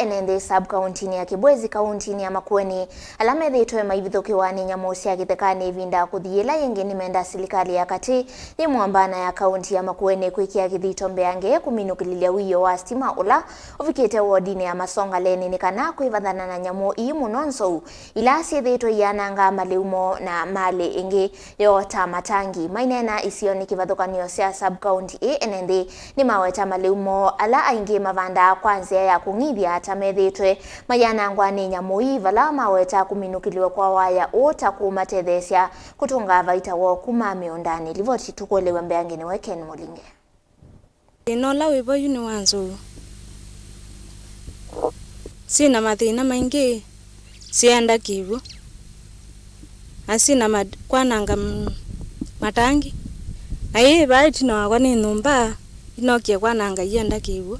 Enenthi sub kauntini ya Kibwezi kauntini ya Makueni ala methiitwe maivithukiwa ni nyamu cia kithekani ivinda kuthi yila yingi nimenda silikali ya kati ni muamba ya kaunti ya Makueni kwikia kithito mbeange kuminukiilya wiiyo wa stima ula uvikite wardini ya Masongaleni ni kana kuivathana na nyamu ii muno Nzou ila ciithitwe yananga maliumo na mali ingi yota matangi mainena isio ni kivathukanio cia sub county Enenthi ni maweta maliumo ala aingi mavanda kwanzia ya kung'ithia ata methitwe mayanangwa ni nyamu ii vala maweta kuminukiliwa kwa waya ota kumatethecia kutunga vaita wo kuma miundani livoti tukuelewe mbeange ni weken mulinge inola wivo yuni wanzu sina mathina maingi sienda kivu asina kwananga matangi ai baiti no wakwa ni nyumba inokie kwananga yenda kivu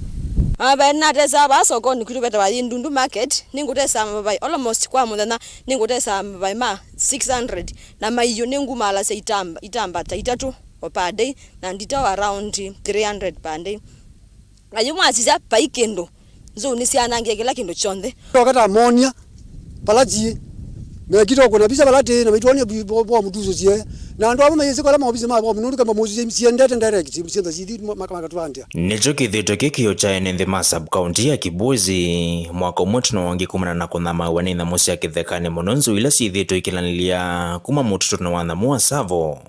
aba na tesa ba sokoni kulubeta ba Ndundu market ningutesa mabai almost kwa muthana ningutesa mabai ma 600 na maiyo ningumala se itamba itatu per day na ndita around 300 per day ayumwa sisa paikendo Nzou ni sianange kila kindu chonde tokata monia palaji na kito kuna bisa balate na mitwani bo muduzo cie na ndo abo mayese kola mabisa mabo mundu kamba muzi siendete direct msienda zidi makatwandia nicho kithito kikio cha Enenthi ma sub county ya Kibwezi mwaka mwetu no wangi kumana na kunama wani na musi ya kithekani muno Nzou ila sithito ikilanilia kuma Mtito na wana mua savo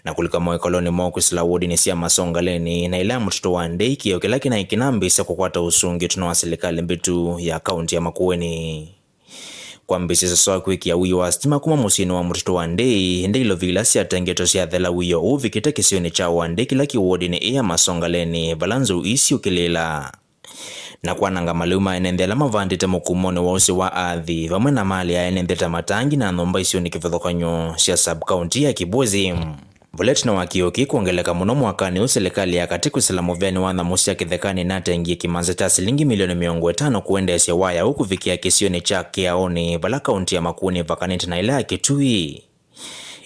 na kulika mwekoloni mwa kusila wardini cia Masongaleni na ila Mtito Andei kio kila kina ikinambisa kukwata usungi tuna wa silikali mbitu ya kaunti ya Makueni kwa mbisi sasa kwikia wiiyo wa stima kuma musini wa Mtito Andei ndilo vila cia tengeto cia thela wiiyo uvikite kisioni cha Andei kila kiwardini ya Masongaleni balanzo isi ukilila na kwananga maliuma Enenthi ala mavandite mukumoni wa usi wa athi vamwe na mali ya Enenthi matangi na nomba isioni kivithukanyo cia sub county ya Kibwezi Buletina wa kioki kuongeleka muno mwakani usilikali ya kati kusila muveni wa thamusi ya kithekani na tengi kimanza cha silingi milioni 500 kuendeesya waya huku vikia kisioni cha kiaoni vala kaunti ya Makueni vakaniti na ila ya Kitui.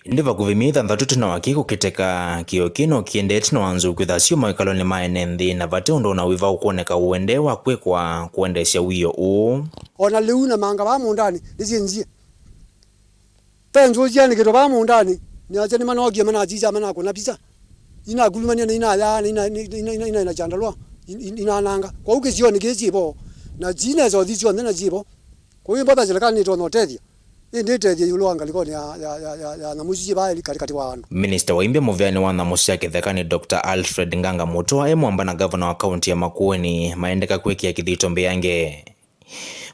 Ndiva kuvimitha nthatutu na wakiku kiteka kiokino kiendeti na wanzu kwithasio maikaloni ma Enenthi na vate undo na wiva ukuoneka uendewa kwekwa kuendeesya wiiyo uu. Ona liu na manga ba mundani nisienjie. Penzo jiani kito ba mundani. Ni ajeni mana ogia mana ajiza mana kuna pizza ina gulumania na ina ya ina chandalwa ina nanga kwa uke sio nigezibo na jina zo dizio na jibo kwa hiyo baba zilekani ni tono tedia ndi tedia yulo angaliko ya na muziki ba ili katikati wa wandu. Minister wa imbe muvyani wa thamusi ya kithekani Dr. Alfred Nganga Mutua muamba na governor wa kaunti ya Makueni maendeka kwikia kithito mbeange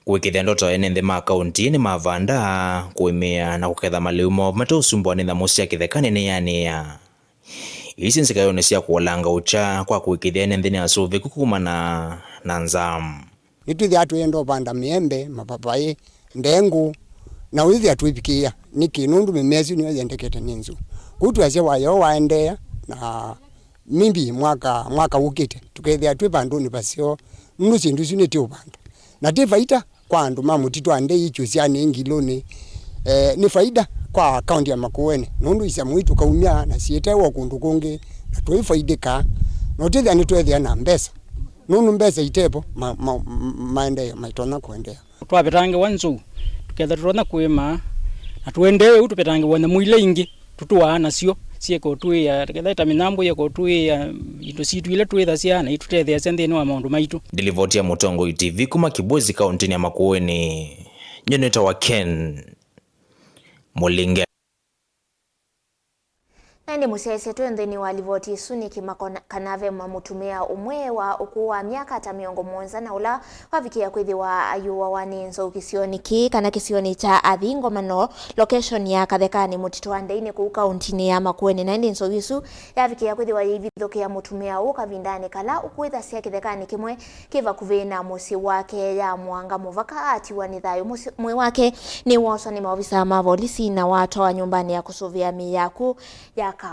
kuikithia ndoto Enenthi ma kaunti ni mavanda kuimia na kuketha maliumo matosumbwa ni thamusi ya kithekani ni ya isi nsikayone cia kuolanga ucha kwa kuikithia Enenthi ni asuvi kukuma na nzamu ituthi atuendo panda miembe mapapai ndengu na withi atuipikia niki nundu mimezi ni yendekete ni Nzou kutu ase wayo waendea na mimbi mwaka ukite tukethia twipanduni pasio nusi ndusi ni tiupanda na ti faida kwa andu ma Mtito Andei icho ciani ngiloni ni faida kwa kaunti ya Makueni nundu isa mwitu kaumia na sietewa kundu kungi na twifaidika no tithia ni twethia na mbesa nundu mbesa itepo maendeleo maitona kuendelea twapetange wa Nzou tuketha turona kwima na tuendewe utupetange wona muile ingi tutuwa nacio cieko tuya ketha minambo yeko tuya indo situ ile twetha cia na itutethia sendeni wa maundu maitu. Dilivotia Mutongo TV kuma Kibwezi kauntini ya Makueni nyeneta wa Ken Mulinge Nende musese tuendeni walivoti suniki kanave Mutumia umwe wa ukuu wa Myaka ata miongo mwanza na ula wavikia kwithi wa Ayuawa ni Nzou kisioni ki kana kisioni cha athingo mano location ya kithekani Mtito Andei ni kuu kauntini ya Makueni na ndi Nzou isu yavikia kwithi wa ivithukiwa Mutumia ukavindani kala ukuitha cia kithekani kimwe kiva kuvina musi wake ya mwanga muvaka ati wa nithayo mwe wake ni woso ni maofisa ma polisi na watu wa nyumbani ya kusuvia miyaku ya kambo.